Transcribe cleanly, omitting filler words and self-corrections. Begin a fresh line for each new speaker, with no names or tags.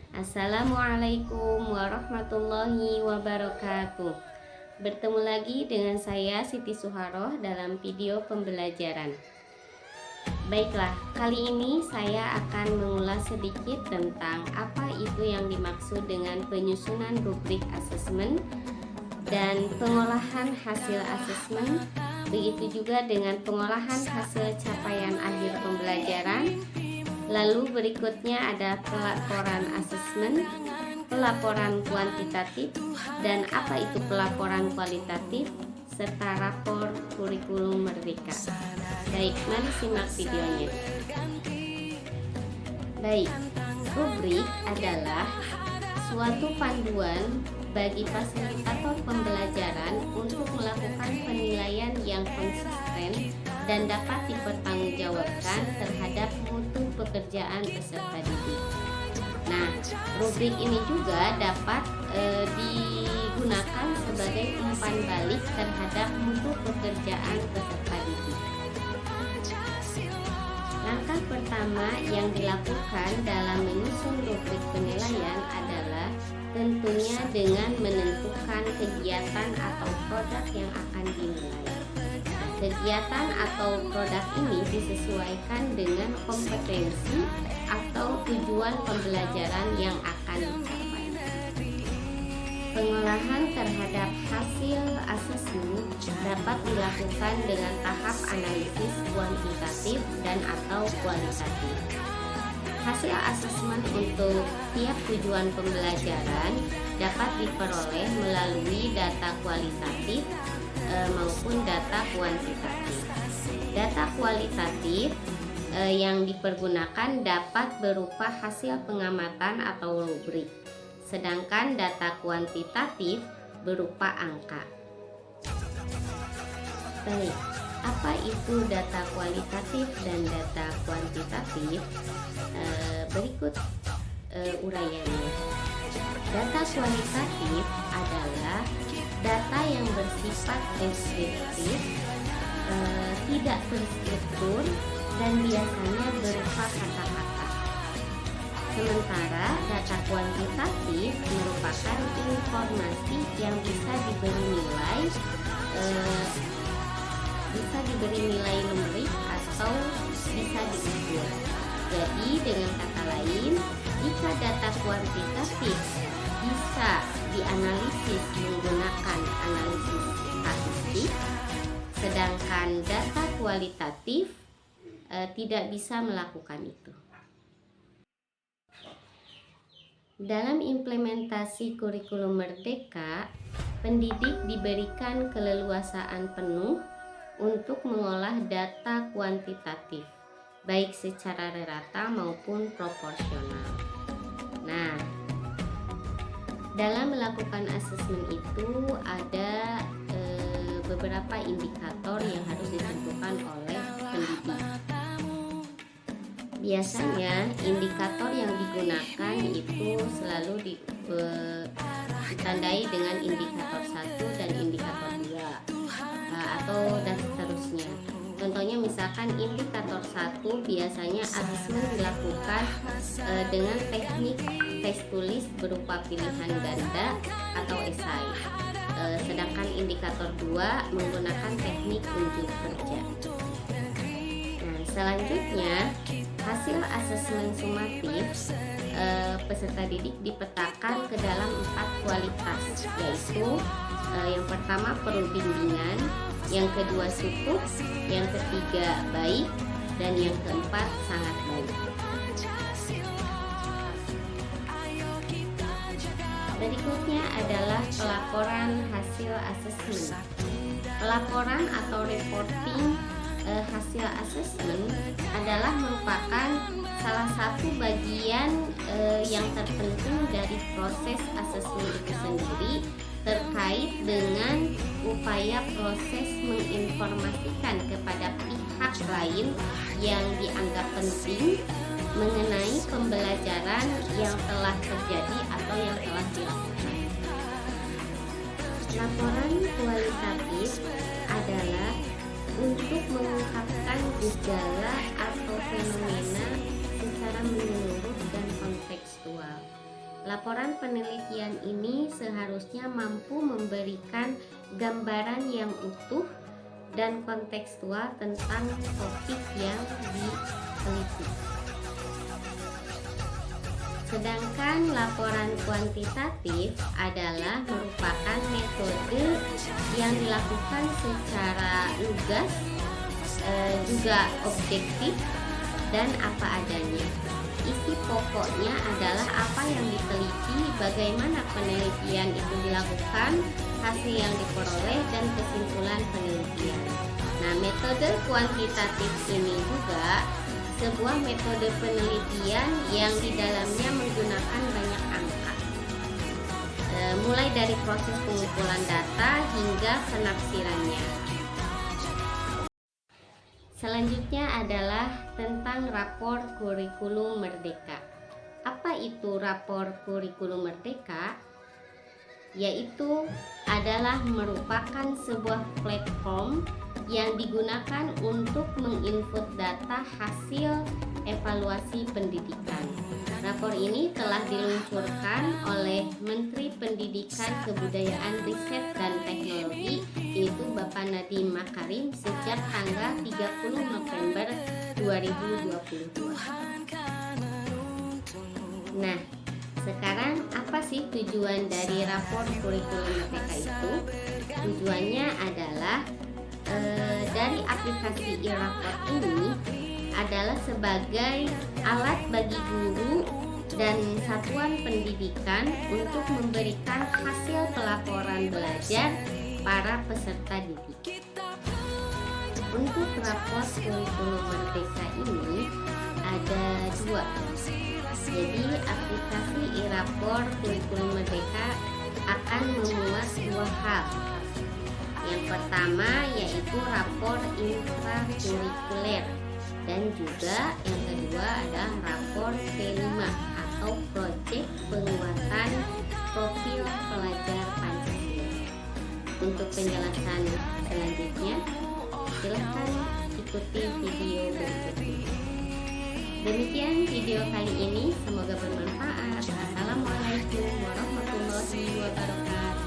Assalamualaikum warahmatullahi wabarakatuh. Bertemu lagi dengan saya Siti Suharoh dalam video pembelajaran. Baiklah, kali ini saya akan mengulas sedikit tentang apa itu yang dimaksud dengan penyusunan rubrik asesmen dan pengolahan hasil asesmen, begitu juga dengan pengolahan hasil capaian akhir pembelajaran. Lalu berikutnya ada pelaporan asesmen, pelaporan kuantitatif, dan apa itu pelaporan kualitatif, serta rapor kurikulum merdeka. Baik, mari simak videonya. Baik, rubrik adalah suatu panduan bagi fasilitator pembelajaran untuk melakukan penilaian yang konsisten dan dapat dipertanggungjawabkan terhadap mutu pekerjaan peserta didik. Nah, rubrik ini juga dapat digunakan sebagai umpan balik terhadap mutu pekerjaan peserta didik. Langkah pertama yang dilakukan dalam menyusun rubrik penilaian adalah tentunya dengan menentukan kegiatan atau produk yang akan dinilai. Kegiatan atau produk ini disesuaikan dengan kompetensi atau tujuan pembelajaran yang akan dicapai. Pengolahan terhadap hasil asesmen dapat dilakukan dengan tahap analisis kuantitatif dan atau kualitatif. Hasil asesmen untuk tiap tujuan pembelajaran dapat diperoleh melalui data kualitatif maupun data kuantitatif. Data kualitatif yang dipergunakan dapat berupa hasil pengamatan atau rubrik, sedangkan data kuantitatif berupa angka. Baik, apa itu data kualitatif dan data kuantitatif? Berikut uraiannya. Data kualitatif adalah data yang bersifat deskriptif, tidak terstruktur, dan biasanya berupa kata-kata. Sementara data kuantitatif merupakan informasi yang bisa diberi nilai numerik atau bisa diukur. Jadi dengan kata lain, jika data kuantitatif bisa dianalisis menggunakan analisis statistik, sedangkan data kualitatif tidak bisa melakukan itu. Dalam implementasi kurikulum merdeka, pendidik diberikan keleluasaan penuh untuk mengolah data kuantitatif, baik secara rata maupun proporsional. Nah, dalam melakukan asesmen itu ada beberapa indikator yang harus ditentukan oleh pendidik. Biasanya indikator yang digunakan itu selalu ditandai dengan indikator 1 dan indikator 2 dan seterusnya. Contohnya misalkan indikator 1 biasanya asesmen dilakukan dengan teknik tes tulis berupa pilihan ganda atau esai. Sedangkan indikator 2 menggunakan teknik unjuk kerja. Nah, selanjutnya hasil asesmen sumatif peserta didik dipetakan ke dalam 4 kualitas, yaitu yang pertama perlu bimbingan, yang kedua cukup, yang ketiga baik, dan yang keempat sangat baik. Berikutnya adalah pelaporan hasil asesmen. Pelaporan atau reporting hasil asesmen adalah merupakan salah satu bagian yang terpenting dari proses asesmen itu sendiri, terkait dengan upaya proses menginformasikan kepada pihak lain yang dianggap penting mengenai pembelajaran yang telah terjadi atau yang telah dilakukan. Laporan kualitatif adalah untuk mengungkapkan gejala atau fenomena secara menyeluruh dan kontekstual. Laporan penelitian ini seharusnya mampu memberikan gambaran yang utuh dan kontekstual tentang topik yang diteliti. Sedangkan laporan kuantitatif adalah merupakan metode yang dilakukan secara lugas, juga objektif dan apa adanya. Isi pokoknya adalah apa yang diteliti, bagaimana penelitian itu dilakukan, hasil yang diperoleh, dan kesimpulan penelitian. Nah, metode kuantitatif ini juga sebuah metode penelitian yang di dalamnya menggunakan banyak angka, mulai dari proses pengumpulan data hingga penafsirannya. Selanjutnya adalah tentang rapor kurikulum merdeka. Apa itu rapor kurikulum merdeka? Yaitu adalah merupakan sebuah platform yang digunakan untuk menginput data hasil evaluasi pendidikan. Rapor ini telah diluncurkan oleh Menteri Pendidikan, Kebudayaan, Riset, dan Teknologi, yaitu Bapak Nadiem Makarim, sejak tanggal 30 November 2022. Nah, sekarang apa sih tujuan dari rapor kurikulum merdeka itu? Tujuannya adalah dari aplikasi e-rapor ini adalah sebagai alat bagi guru dan satuan pendidikan untuk memberikan hasil pelaporan belajar para peserta didik. Untuk rapor kurikulum merdeka ini ada dua. Jadi aplikasi e-rapor kurikulum merdeka akan memuat dua hal. Yang pertama yaitu rapor intrakurikuler, dan juga yang kedua adalah rapor P5 atau proyek penguatan profil pelajar Pancasila. Untuk penjelasan selanjutnya, silahkan ikuti video berikutnya. Demikian video kali ini, semoga bermanfaat. Assalamualaikum warahmatullahi wabarakatuh.